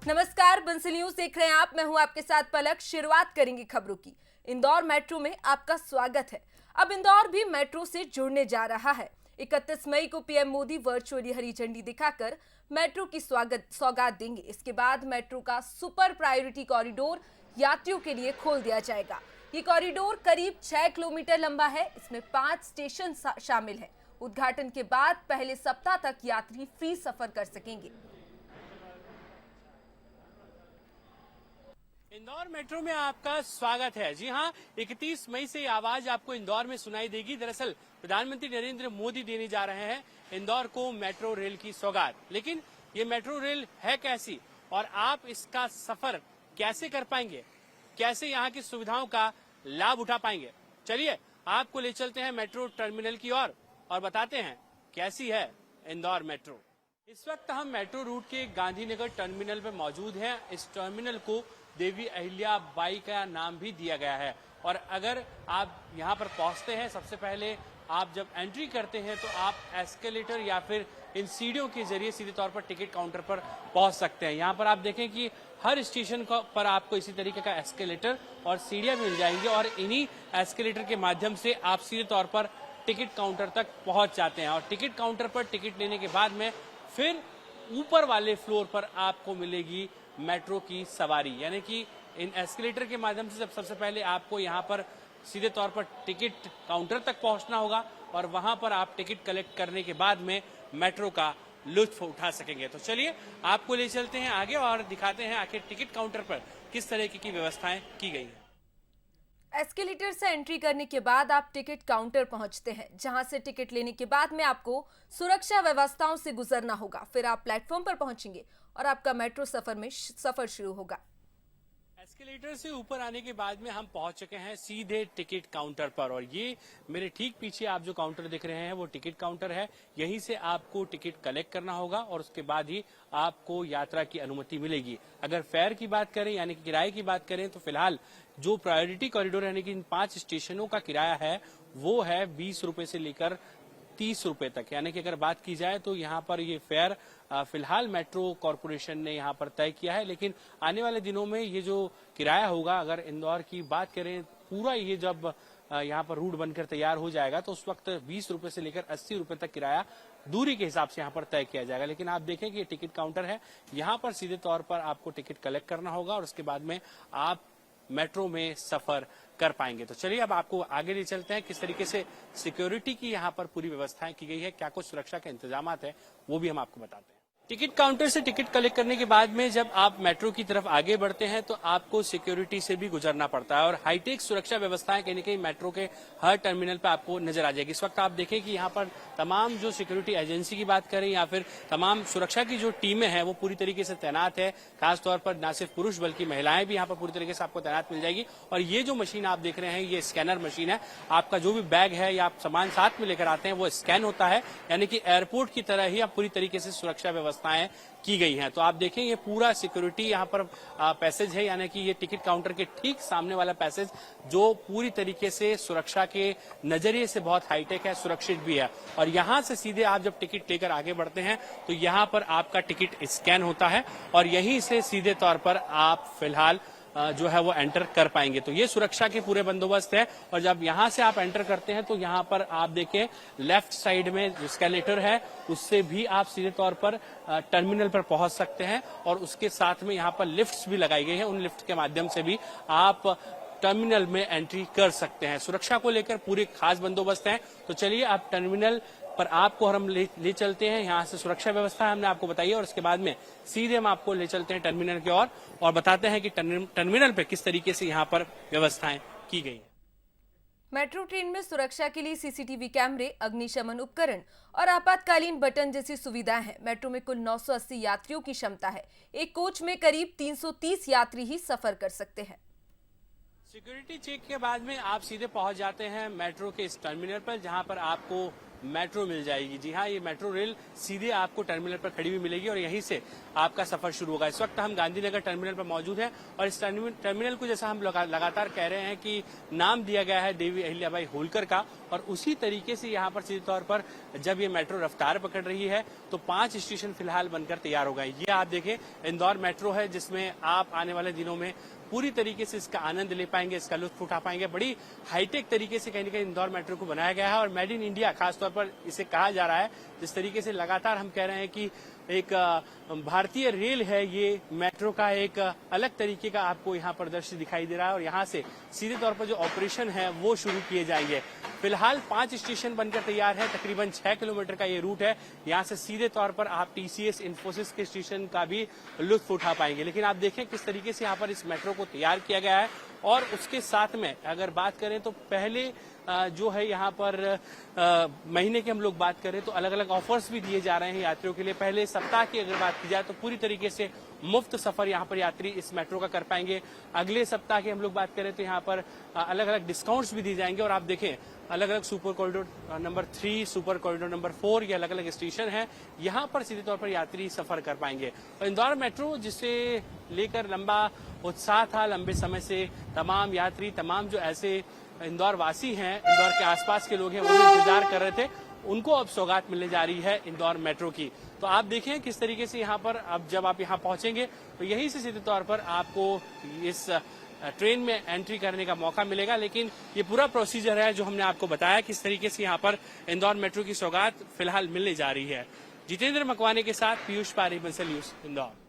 नमस्कार, बंसल न्यूज देख रहे हैं आप। मैं हूं आपके साथ पलक। शुरुआत करेंगे खबरों की। इंदौर मेट्रो में आपका स्वागत है। अब इंदौर भी मेट्रो से जुड़ने जा रहा है। 31 मई को पीएम मोदी वर्चुअली हरी झंडी दिखाकर मेट्रो की सौगात देंगे। इसके बाद मेट्रो का सुपर प्रायोरिटी कॉरिडोर यात्रियों के लिए खोल दिया जाएगा। ये कॉरिडोर करीब 6 किलोमीटर लंबा है। इसमें 5 स्टेशन शामिल है। उद्घाटन के बाद पहले सप्ताह तक यात्री फ्री सफर कर सकेंगे। इंदौर मेट्रो में आपका स्वागत है। जी हां, 31 मई से आवाज आपको इंदौर में सुनाई देगी। दरअसल प्रधानमंत्री नरेंद्र मोदी देने जा रहे हैं इंदौर को मेट्रो रेल की सौगात। लेकिन ये मेट्रो रेल है कैसी और आप इसका सफर कैसे कर पाएंगे, कैसे यहाँ की सुविधाओं का लाभ उठा पाएंगे? चलिए आपको ले चलते हैं मेट्रो टर्मिनल की ओर और बताते हैं कैसी है इंदौर मेट्रो। इस वक्त हम मेट्रो रूट के गांधीनगर टर्मिनल पर मौजूद हैं। इस टर्मिनल को देवी अहिल्याबाई का नाम भी दिया गया है। और अगर आप यहाँ पर पहुँचते हैं, सबसे पहले आप जब एंट्री करते हैं तो आप एस्केलेटर या फिर इन सीढ़ियों के जरिए सीधे तौर पर टिकट काउंटर पर पहुँच सकते हैं। यहाँ पर आप देखें कि हर स्टेशन पर आपको इसी तरीके का एस्केलेटर और सीढ़ियाँ मिल जाएंगी और इन्हीं एस्केलेटर के माध्यम से आप सीधे तौर पर टिकट काउंटर तक पहुँच जाते हैं। और टिकट काउंटर पर टिकट लेने के बाद में फिर ऊपर वाले फ्लोर पर आपको मिलेगी मेट्रो की सवारी, यानी कि इन एस्केलेटर के माध्यम से सबसे पहले आपको यहाँ पर सीधे तौर पर टिकट काउंटर तक पहुँचना होगा और वहाँ पर आप टिकट कलेक्ट करने के बाद में मेट्रो का लुत्फ उठा सकेंगे। तो चलिए आपको ले चलते हैं आगे और दिखाते हैं आखिर टिकट काउंटर पर किस तरह की व्यवस्थाएं की गई हैं। एस्केलेटर से एंट्री करने के बाद आप टिकट काउंटर पहुंचते हैं, जहां से टिकट लेने के बाद में आपको सुरक्षा व्यवस्थाओं से गुजरना होगा। फिर आप प्लेटफॉर्म पर पहुंचेंगे और आपका मेट्रो सफर शुरू होगा। एस्केलेटर से ऊपर आने के बाद में हम पहुंच चुके हैं सीधे टिकट काउंटर पर और ये मेरे ठीक पीछे आप जो काउंटर देख रहे हैं वो टिकट काउंटर है। यहीं से आपको टिकट कलेक्ट करना होगा और उसके बाद ही आपको यात्रा की अनुमति मिलेगी। अगर फेयर की बात करें यानी कि किराए की बात करें तो फिलहाल जो प्रायोरिटी कॉरिडोर यानी कि इन 5 स्टेशनों का किराया है वो है 20 रुपए से लेकर 30 रुपए तक। यानी कि अगर बात की जाए तो यहाँ पर ये फेयर फिलहाल मेट्रो कॉरपोरेशन ने यहाँ पर तय किया है। लेकिन आने वाले दिनों में ये जो किराया होगा, अगर इंदौर की बात करें, पूरा ये जब यहाँ पर रूट बनकर तैयार हो जाएगा तो उस वक्त 20 रुपए से लेकर 80 रुपए तक किराया दूरी के हिसाब से यहाँ पर तय किया जाएगा। लेकिन आप देखें कि ये टिकट काउंटर है, यहाँ पर सीधे तौर पर आपको टिकट कलेक्ट करना होगा और उसके बाद में आप मेट्रो में सफर कर पाएंगे। तो चलिए अब आपको आगे ले चलते हैं किस तरीके से सिक्योरिटी की यहाँ पर पूरी व्यवस्थाएं की गई है, क्या कुछ सुरक्षा के इंतजाम है वो भी हम आपको बताते हैं। टिकट काउंटर से टिकट कलेक्ट करने के बाद में जब आप मेट्रो की तरफ आगे बढ़ते हैं तो आपको सिक्योरिटी से भी गुजरना पड़ता है और हाईटेक सुरक्षा व्यवस्थाएं कहीं न कहीं मेट्रो के हर टर्मिनल पर आपको नजर आ जाएगी। इस वक्त आप देखें कि यहाँ पर तमाम जो सिक्योरिटी एजेंसी की बात करें या फिर तमाम सुरक्षा की जो टीमें हैं वो पूरी तरीके से तैनात है। खासतौर पर न सिर्फ पुरुष बल्कि महिलाएं भी यहाँ पर पूरी तरीके से आपको तैनात मिल जाएगी। और ये जो मशीन आप देख रहे हैं ये स्कैनर मशीन है। आपका जो भी बैग है या आप सामान साथ में लेकर आते हैं वो स्कैन होता है, यानी कि एयरपोर्ट की तरह ही आप पूरी तरीके से सुरक्षा व्यवस्थाएं की गई हैं। तो आप देखें ये पूरा सिक्योरिटी यहाँ पर पैसेज है, यानी कि ये टिकट काउंटर के ठीक सामने वाला पैसेज जो पूरी तरीके से सुरक्षा के नजरिए से बहुत हाईटेक है, सुरक्षित भी है। और यहाँ से सीधे आप जब टिकट लेकर आगे बढ़ते हैं तो यहाँ पर आपका टिकट स्कैन होता है और यहीं से सीधे तौर पर आप फिलहाल जो है वो एंटर कर पाएंगे। तो ये सुरक्षा के पूरे बंदोबस्त है। और जब यहाँ से आप एंटर करते हैं तो यहाँ पर आप देखें लेफ्ट साइड में जो एस्केलेटर है उससे भी आप सीधे तौर पर टर्मिनल पर पहुंच सकते हैं और उसके साथ में यहाँ पर लिफ्ट्स भी लगाई गई हैं। उन लिफ्ट के माध्यम से भी आप टर्मिनल में एंट्री कर सकते हैं। सुरक्षा को लेकर पूरे खास बंदोबस्त है। तो चलिए आप टर्मिनल पर आपको हम ले चलते हैं। यहाँ से सुरक्षा व्यवस्था हमने आपको बताई है और उसके बाद में सीधे हम आपको ले चलते हैं टर्मिनल की ओर और बताते हैं कि टर्मिनल पर किस तरीके से यहाँ पर व्यवस्थाएं की गई हैं। मेट्रो ट्रेन में सुरक्षा के लिए सीसीटीवी कैमरे, अग्निशमन उपकरण और आपातकालीन बटन जैसी सुविधाएं हैं। मेट्रो में कुल 980 यात्रियों की क्षमता है। एक कोच में करीब 330 यात्री ही सफर कर सकते हैं। सिक्योरिटी चेक के बाद में आप सीधे पहुंच जाते हैं मेट्रो के इस टर्मिनल पर, जहां पर आपको मेट्रो मिल जाएगी। जी हाँ, ये मेट्रो रेल सीधे आपको टर्मिनल पर खड़ी हुई मिलेगी और यहीं से आपका सफर शुरू होगा। इस वक्त हम गांधीनगर टर्मिनल पर मौजूद हैं और इस टर्मिनल को जैसा हम लगातार कह रहे हैं कि नाम दिया गया है देवी अहिल्याबाई होलकर का, और उसी तरीके से यहाँ पर सीधे तौर पर जब ये मेट्रो रफ्तार पकड़ रही है तो 5 स्टेशन फिलहाल बनकर तैयार हो गए। ये आप देखें इंदौर मेट्रो है जिसमें आप आने वाले दिनों में पूरी तरीके से इसका आनंद ले पाएंगे, इसका लुत्फ उठा पाएंगे। बड़ी हाईटेक तरीके से कहीं न कहीं इंदौर मेट्रो को बनाया गया है और मेड इन इंडिया खासतौर पर इसे कहा जा रहा है। जिस तरीके से लगातार हम कह रहे हैं कि एक भारतीय रेल है, ये मेट्रो का एक अलग तरीके का आपको यहाँ पर दृश्य दिखाई दे रहा है और यहाँ से सीधे तौर पर जो ऑपरेशन है वो शुरू किए जाएंगे। फिलहाल 5 स्टेशन बनकर तैयार है, तकरीबन 6 किलोमीटर का ये रूट है। यहाँ से सीधे तौर पर आप टीसीएस इन्फोसिस के स्टेशन का भी लुत्फ उठा पाएंगे। लेकिन आप देखें किस तरीके से यहाँ पर इस मेट्रो को तैयार किया गया है और उसके साथ में अगर बात करें तो पहले जो है यहाँ पर महीने की हम लोग बात करें तो अलग अलग ऑफर्स भी दिए जा रहे हैं यात्रियों के लिए। पहले सप्ताह की अगर बात की जाए तो पूरी तरीके से मुफ्त सफर यहाँ पर यात्री इस मेट्रो का कर पाएंगे। अगले सप्ताह की हम लोग बात करें तो यहाँ पर अलग अलग डिस्काउंट्स भी दिए जाएंगे और आप देखें अलग अलग super corridor number 3, super corridor number 4, ये अलग अलग स्टेशन है, यहाँ पर सीधे तौर पर यात्री सफर कर पाएंगे। और इंदौर मेट्रो जिसे लेकर लंबा उत्साह था, लंबे समय से तमाम यात्री, तमाम जो ऐसे इंदौर वासी हैं, इंदौर के आसपास के लोग हैं, वो भी इंतजार कर रहे थे, उनको अब सौगात मिलने जा रही है इंदौर मेट्रो की। तो आप देखें किस तरीके से यहाँ पर अब जब आप यहाँ पहुंचेंगे तो यहीं से सीधे तौर पर आपको इस ट्रेन में एंट्री करने का मौका मिलेगा। लेकिन ये पूरा प्रोसीजर है जो हमने आपको बताया किस तरीके से यहाँ पर इंदौर मेट्रो की सौगात फिलहाल मिलने जा रही है। जितेंद्र मकवाने के साथ पीयूष पारी, बंसल न्यूज, इंदौर।